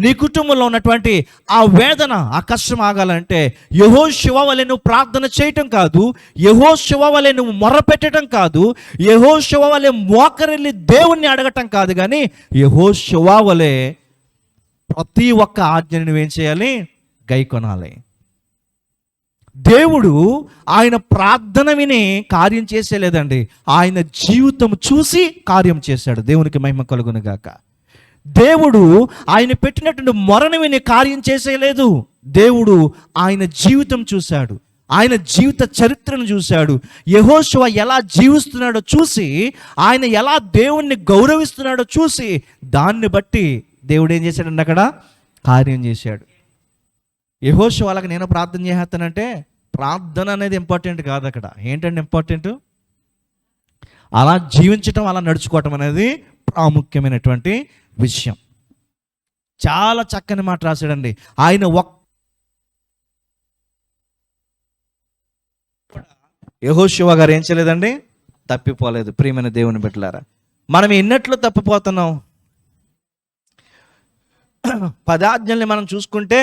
నీ కుటుంబంలో ఉన్నటువంటి ఆ వేదన, ఆ కష్టం ఆగాలంటే యెహోషువ వలె నువ్వు ప్రార్థన చేయటం కాదు, యెహోషువ వలె నువ్వు మొర్రపెట్టడం కాదు, యెహోషువ వలె మోకరిల్లి దేవుణ్ణి అడగటం కాదు, కానీ యెహోషువ వలె ప్రతి ఒక్క ఆజ్ఞని నువ్వేం చేయాలి? గైకొనాలి. దేవుడు ఆయన ప్రార్థన విని కార్యం చేసేలేదండి, ఆయన జీవితం చూసి కార్యం చేశాడు. దేవునికి మహిమ కలుగును గాక. దేవుడు ఆయన పెట్టినటువంటి మొరను విని కార్యం చేసేయలేదు. దేవుడు ఆయన జీవితం చూశాడు, ఆయన జీవిత చరిత్రను చూశాడు. యెహోషువ ఎలా జీవిస్తున్నాడో చూసి, ఆయన ఎలా దేవుణ్ణి గౌరవిస్తున్నాడో చూసి, దాన్ని బట్టి దేవుడు ఏం చేశాడండి? అక్కడ కార్యం చేశాడు. యెహోషువ వాళ్ళకి నేను ప్రార్థన చేస్తానంటే ప్రార్థన అనేది ఇంపార్టెంట్ కాదు. అక్కడ ఏంటంటే ఇంపార్టెంట్, అలా జీవించటం, అలా నడుచుకోవటం అనేది ప్రాముఖ్యమైనటువంటి విషయం. చాలా చక్కని మాట రాశాడండి ఆయన. యెహోషువ గారు ఏం చేయలేదండి? తప్పిపోలేదు. ప్రియమైన దేవుని బిడ్డలారా, మనం ఎన్నట్లు తప్పిపోతున్నాం? 10 ఆజ్ఞల్ని మనం చూసుకుంటే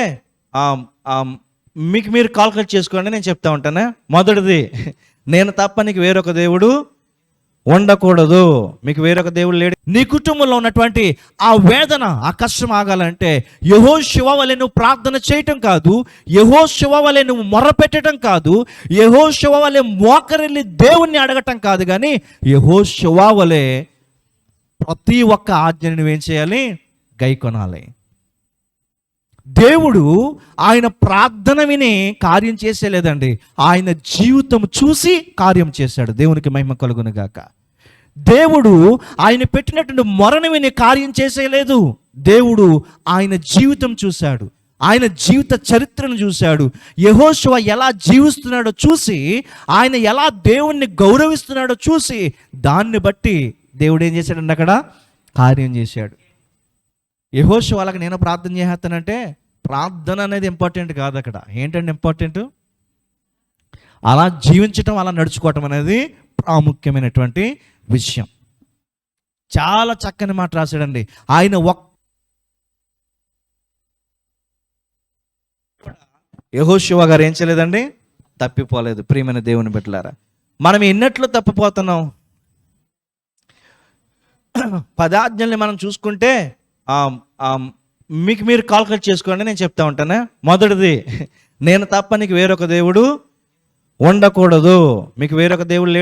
మీకు మీరు కాల్కులేట్ చేసుకోండి, నేను చెప్తా ఉంటాను. మొదటిది, నేను తప్ప నీకు వేరొక దేవుడు ఉండకూడదు. మీకు వేరొక దేవుడు లేడు. నీ కుటుంబంలో ఉన్నటువంటి ఆ వేదన, ఆ కష్టం ఆగాలంటే యెహోషువ వలె నువ్వు ప్రార్థన చేయటం కాదు, యెహోషువ వలె నువ్వు మొర్రపెట్టడం కాదు, యెహోషువ వలె మోకరిల్లి దేవుణ్ణి అడగటం కాదు, కానీ యెహోషువ వలె ప్రతి ఒక్క ఆజ్ఞని నువ్వేం చేయాలి? గైకొనాలి. దేవుడు ఆయన ప్రార్థన విని కార్యం చేసేలేదండి, ఆయన జీవితం చూసి కార్యం చేశాడు. దేవునికి మహిమ కలుగును గాక. దేవుడు ఆయన పెట్టినటువంటి మొరను విని కార్యం చేసేయలేదు. దేవుడు ఆయన జీవితం చూశాడు, ఆయన జీవిత చరిత్రను చూశాడు. యెహోషువ ఎలా జీవిస్తున్నాడో చూసి, ఆయన ఎలా దేవుణ్ణి గౌరవిస్తున్నాడో చూసి, దాన్ని బట్టి దేవుడు ఏం చేశాడండి? అక్కడ కార్యం చేశాడు. యెహోషువ వాళ్ళకి నేను ప్రార్థన చేస్తానంటే ప్రార్థన అనేది ఇంపార్టెంట్ కాదు. అక్కడ ఏంటంటే ఇంపార్టెంట్, అలా జీవించటం, అలా నడుచుకోవటం అనేది ప్రాముఖ్యమైనటువంటి విషయం. చాలా చక్కని మాట రాశాడండి ఆయన. యెహోషువ గారు ఏం చేయలేదండి? తప్పిపోలేదు. ప్రియమైన దేవుని బిడ్డలారా, మనం ఎన్నట్లు తప్పిపోతున్నాం? 10 ఆజ్ఞల్ని మనం చూసుకుంటే మీకు మీరు కాల్కులేట్ చేసుకోండి, నేను చెప్తా ఉంటాను. మొదటిది, నేను తప్ప నీకు వేరొక దేవుడు ఉండకూడదు. మీకు వేరొక దేవుడు లేడు.